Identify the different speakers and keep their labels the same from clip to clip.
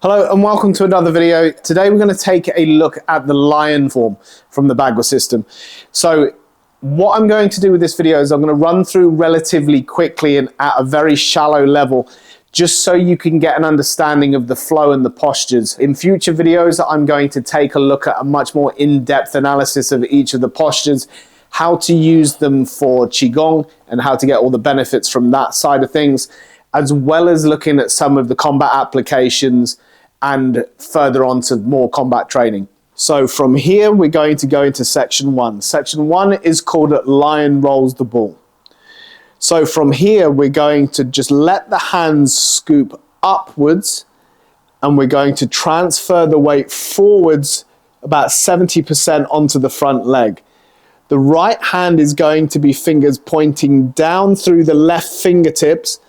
Speaker 1: Hello and welcome to another video. Today we're going to take a look at the Lion Form from the Baguazhang system. So what I'm going to do with this video is I'm going to run through relatively quickly and at a very shallow level, just so you can get an understanding of the flow and the postures. In future videos, I'm going to take a look at a much more in-depth analysis of each of the postures, how to use them for Qigong and how to get all the benefits from that side of things, as well as looking at some of the combat applications and further on to more combat training. So from here, we're going to go into section 1. Section 1 is called Lion Rolls the Ball. So from here, we're going to just let the hands scoop upwards and we're going to transfer the weight forwards about 70% onto the front leg. The right hand is going to be fingers pointing down through the left fingertips,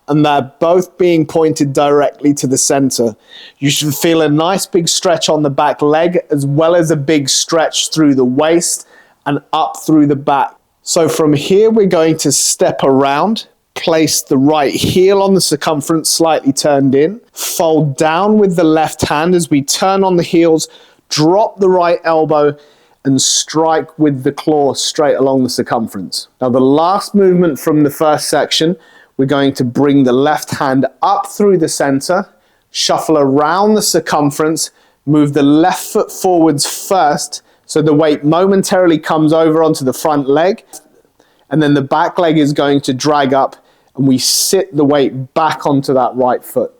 Speaker 1: and they're both being pointed directly to the center. You should feel a nice big stretch on the back leg, as well as a big stretch through the waist and up through the back. So from here, we're going to step around, place the right heel on the circumference slightly turned in, fold down with the left hand as we turn on the heels, drop the right elbow, and strike with the claw straight along the circumference. Now the last movement from the first section, we're going to bring the left hand up through the center, shuffle around the circumference, move the left foot forwards first, so the weight momentarily comes over onto the front leg, and then the back leg is going to drag up, and we sit the weight back onto that right foot.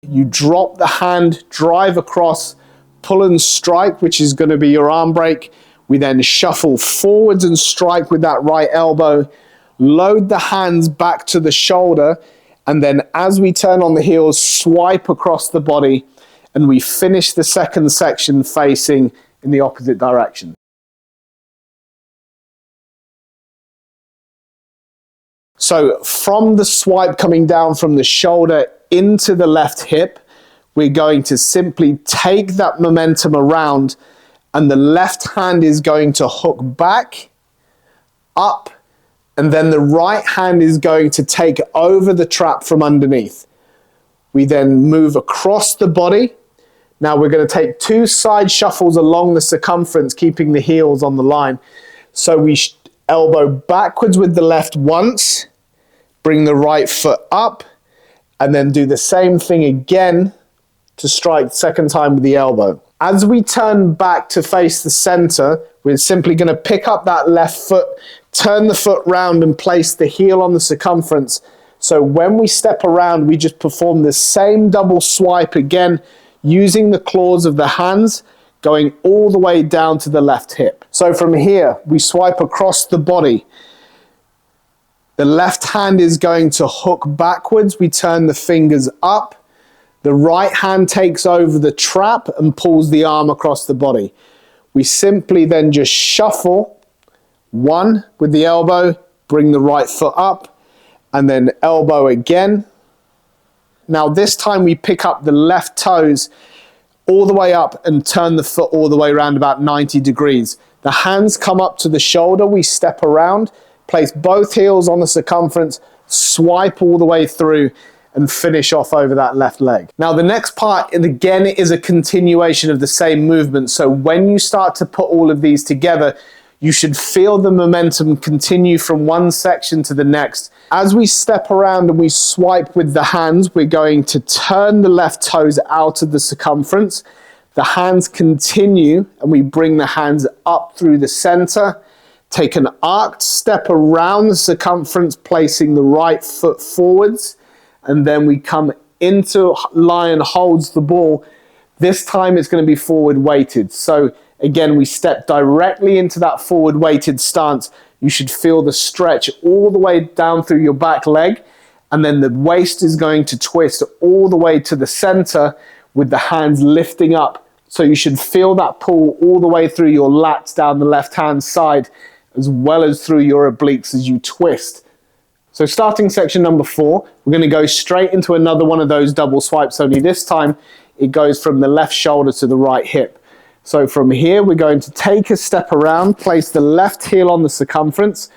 Speaker 1: You drop the hand, drive across, pull and strike, which is going to be your arm break. We then shuffle forwards and strike with that right elbow, load the hands back to the shoulder, and then as we turn on the heels, swipe across the body, and we finish the second section facing in the opposite direction. So from the swipe coming down from the shoulder into the left hip, we're going to simply take that momentum around, and the left hand is going to hook back, up, and then the right hand is going to take over the trap from underneath. We then move across the body. Now we're going to take two side shuffles along the circumference, keeping the heels on the line. So we elbow backwards with the left once, bring the right foot up, and then do the same thing again to strike second time with the elbow. As we turn back to face the center, we're simply going to pick up that left foot, turn the foot round and place the heel on the circumference. So when we step around, we just perform the same double swipe again, using the claws of the hands, going all the way down to the left hip. So from here, we swipe across the body. The left hand is going to hook backwards. We turn the fingers up. The right hand takes over the trap and pulls the arm across the body. We simply then just shuffle one with the elbow, bring the right foot up, and then elbow again. Now this time we pick up the left toes all the way up and turn the foot all the way around about 90 degrees. The hands come up to the shoulder, we step around, place both heels on the circumference, swipe all the way through, and finish off over that left leg. Now the next part, and again, is a continuation of the same movement. So when you start to put all of these together, you should feel the momentum continue from one section to the next. As we step around and we swipe with the hands, we're going to turn the left toes out of the circumference. The hands continue and we bring the hands up through the center. Take an arced step around the circumference, placing the right foot forwards. And then we come into Lion Holds the Ball. This time it's going to be forward weighted. So again, we step directly into that forward weighted stance. You should feel the stretch all the way down through your back leg. And then the waist is going to twist all the way to the center with the hands lifting up. So you should feel that pull all the way through your lats down the left hand side, as well as through your obliques as you twist. So starting section number 4, we're going to go straight into another one of those double swipes, only this time it goes from the left shoulder to the right hip. So from here, we're going to take a step around, place the left heel on the circumference,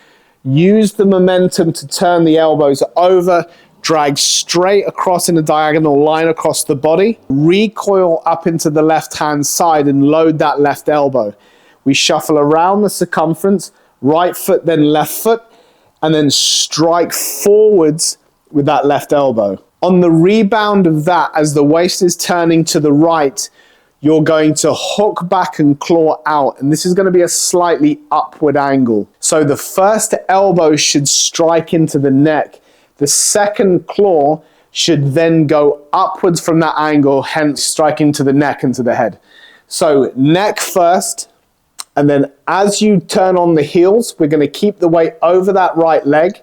Speaker 1: Use the momentum to turn the elbows over, drag straight across in a diagonal line across the body, recoil up into the left hand side and load that left elbow. We shuffle around the circumference, right foot, then left foot, and then strike forwards with that left elbow. On the rebound of that, as the waist is turning to the right, you're going to hook back and claw out, and this is going to be a slightly upward angle. So the first elbow should strike into the neck. The second claw should then go upwards from that angle, hence striking to the neck and to the head. So neck first, and then as you turn on the heels, we're going to keep the weight over that right leg,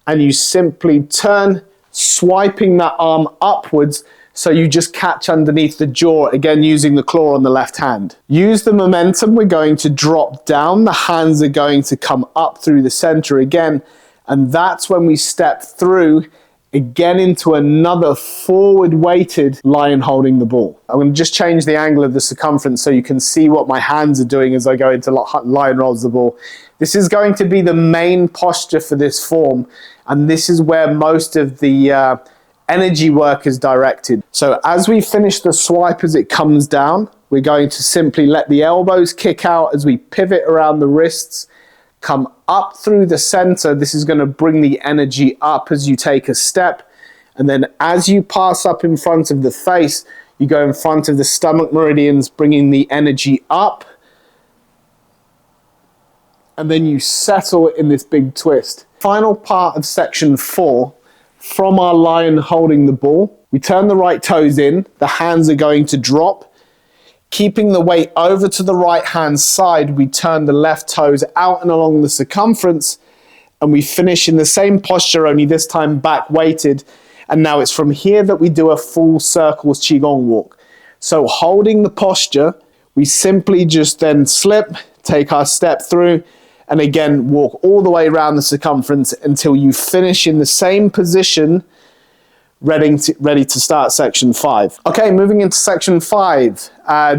Speaker 1: and you simply turn, swiping that arm upwards, so you just catch underneath the jaw, again using the claw on the left hand. Use the momentum, we're going to drop down, the hands are going to come up through the center again, and that's when we step through again into another forward weighted lion holding the ball. I'm going to just change the angle of the circumference so you can see what my hands are doing as I go into lion rolls the ball. This is going to be the main posture for this form, and this is where most of the energy work is directed. So as we finish the swipe as it comes down, we're going to simply let the elbows kick out as we pivot around the wrists, come up through the center. This is going to bring the energy up as you take a step. And then as you pass up in front of the face, you go in front of the stomach meridians, bringing the energy up. And then you settle in this big twist. Final part of section 4. From our lion holding the ball, we turn the right toes in, the hands are going to drop. Keeping the weight over to the right hand side, we turn the left toes out and along the circumference, and we finish in the same posture, only this time back weighted. And now it's from here that we do a full circles Qigong walk. So holding the posture, we simply just then slip, take our step through, and again, walk all the way around the circumference until you finish in the same position, ready to start section 5. Okay, moving into section 5.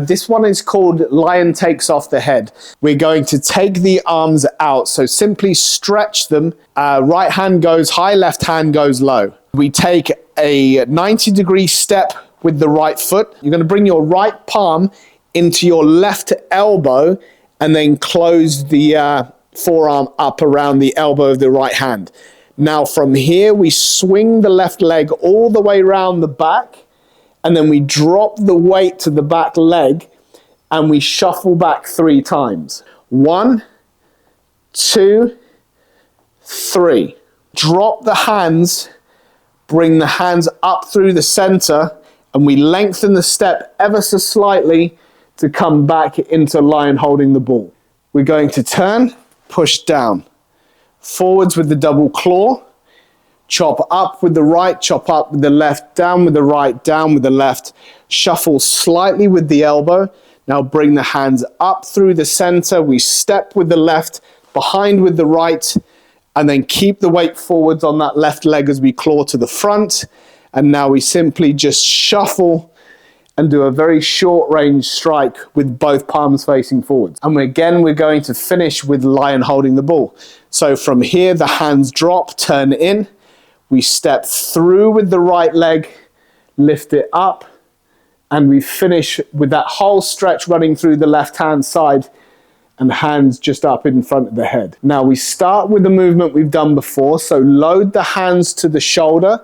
Speaker 1: This one is called Lion Takes Off the Head. We're going to take the arms out, so simply stretch them. Right hand goes high, left hand goes low. We take a 90-degree step with the right foot. You're going to bring your right palm into your left elbow and then close the forearm up around the elbow of the right hand. Now from here, we swing the left leg all the way around the back, and then we drop the weight to the back leg, and we shuffle back 3 times. 1, 2, 3. Drop the hands, bring the hands up through the center, and we lengthen the step ever so slightly to come back into lion holding the ball. We're going to turn, push down, forwards with the double claw, chop up with the right, chop up with the left, down with the right, down with the left, shuffle slightly with the elbow. Now bring the hands up through the center, we step with the left, behind with the right, and then keep the weight forwards on that left leg as we claw to the front. And now we simply just shuffle and do a very short range strike with both palms facing forwards. And again, we're going to finish with lion holding the ball. So from here, the hands drop, turn in, we step through with the right leg, lift it up, and we finish with that whole stretch running through the left hand side and hands just up in front of the head. Now we start with the movement we've done before, so load the hands to the shoulder,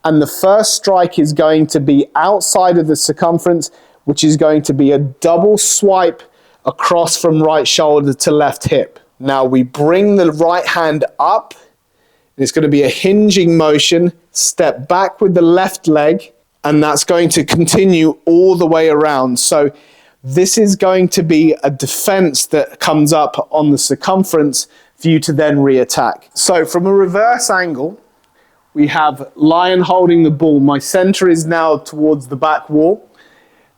Speaker 1: and the first strike is going to be outside of the circumference, which is going to be a double swipe across from right shoulder to left hip. Now we bring the right hand up, and it's going to be a hinging motion, step back with the left leg, and that's going to continue all the way around. So this is going to be a defense that comes up on the circumference for you to then re-attack. So from a reverse angle, we have lion holding the ball. My center is now towards the back wall.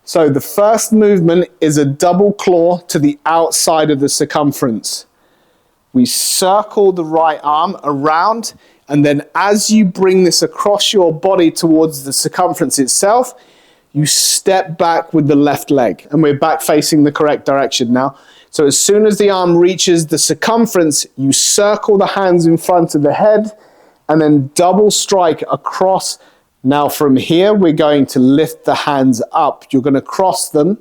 Speaker 1: So the first movement is a double claw to the outside of the circumference. We circle the right arm around, and then as you bring this across your body towards the circumference itself, you step back with the left leg. And we're back facing the correct direction now. So as soon as the arm reaches the circumference, you circle the hands in front of the head and then double strike across. Now from here, we're going to lift the hands up. You're going to cross them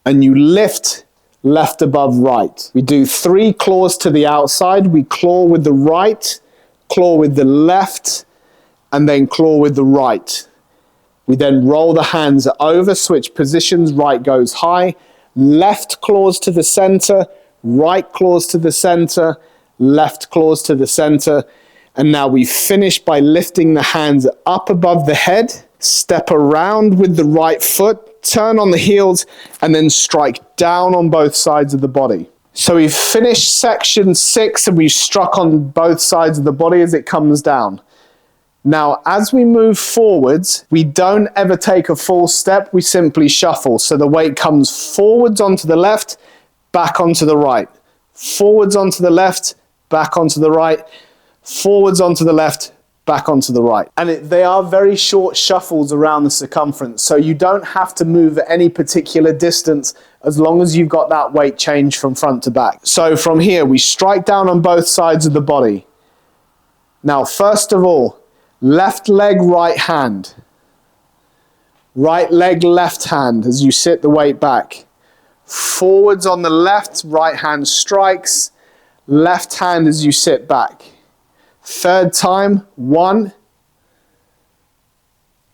Speaker 1: and you lift left above right. We do 3 claws to the outside. We claw with the right, claw with the left, and then claw with the right. We then roll the hands over, switch positions, right goes high, left claws to the center, right claws to the center, left claws to the center. And now we finish by lifting the hands up above the head, step around with the right foot, turn on the heels, and then strike down on both sides of the body. So we've finished section 6 and we've struck on both sides of the body as it comes down. Now, as we move forwards, we don't ever take a full step, we simply shuffle. So the weight comes forwards onto the left, back onto the right. Forwards onto the left, back onto the right. Forwards onto the left, back onto the right. And they are very short shuffles around the circumference, so you don't have to move at any particular distance as long as you've got that weight change from front to back. So from here, we strike down on both sides of the body. Now, first of all, left leg, right hand. Right leg, left hand as you sit the weight back. Forwards on the left, right hand strikes. Left hand as you sit back. Third time, 1,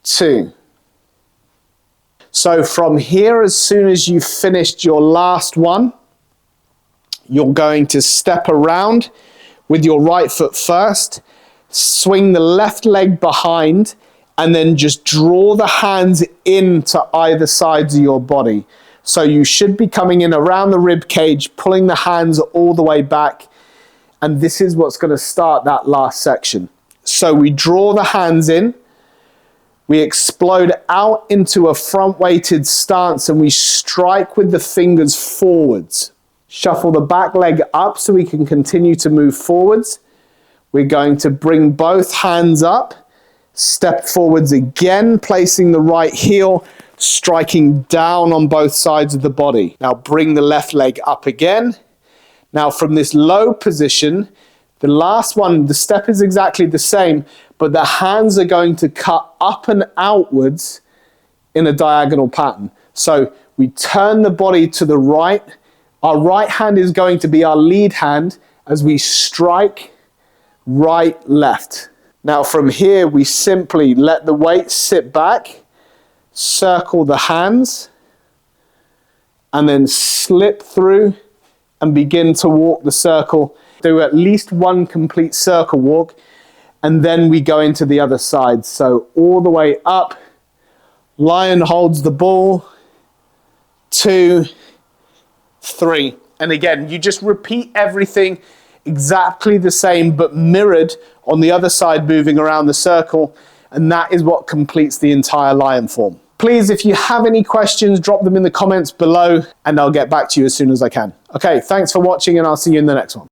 Speaker 1: 2. So from here, as soon as you've finished your last one, you're going to step around with your right foot first, swing the left leg behind, and then just draw the hands into either sides of your body. So you should be coming in around the rib cage, pulling the hands all the way back, and this is what's going to start that last section. So we draw the hands in, we explode out into a front weighted stance, and we strike with the fingers forwards. Shuffle the back leg up so we can continue to move forwards. We're going to bring both hands up, step forwards again, placing the right heel, striking down on both sides of the body. Now bring the left leg up again. Now from this low position, the last one, the step is exactly the same, but the hands are going to cut up and outwards in a diagonal pattern. So we turn the body to the right. Our right hand is going to be our lead hand as we strike right, left. Now from here, we simply let the weight sit back, circle the hands, and then slip through and begin to walk the circle. Do at least 1 complete circle walk, and then we go into the other side. So all the way up, lion holds the ball, 2, 3. And again, you just repeat everything exactly the same, but mirrored on the other side, moving around the circle. And that is what completes the entire lion form. Please, if you have any questions, drop them in the comments below and I'll get back to you as soon as I can. Okay, thanks for watching and I'll see you in the next one.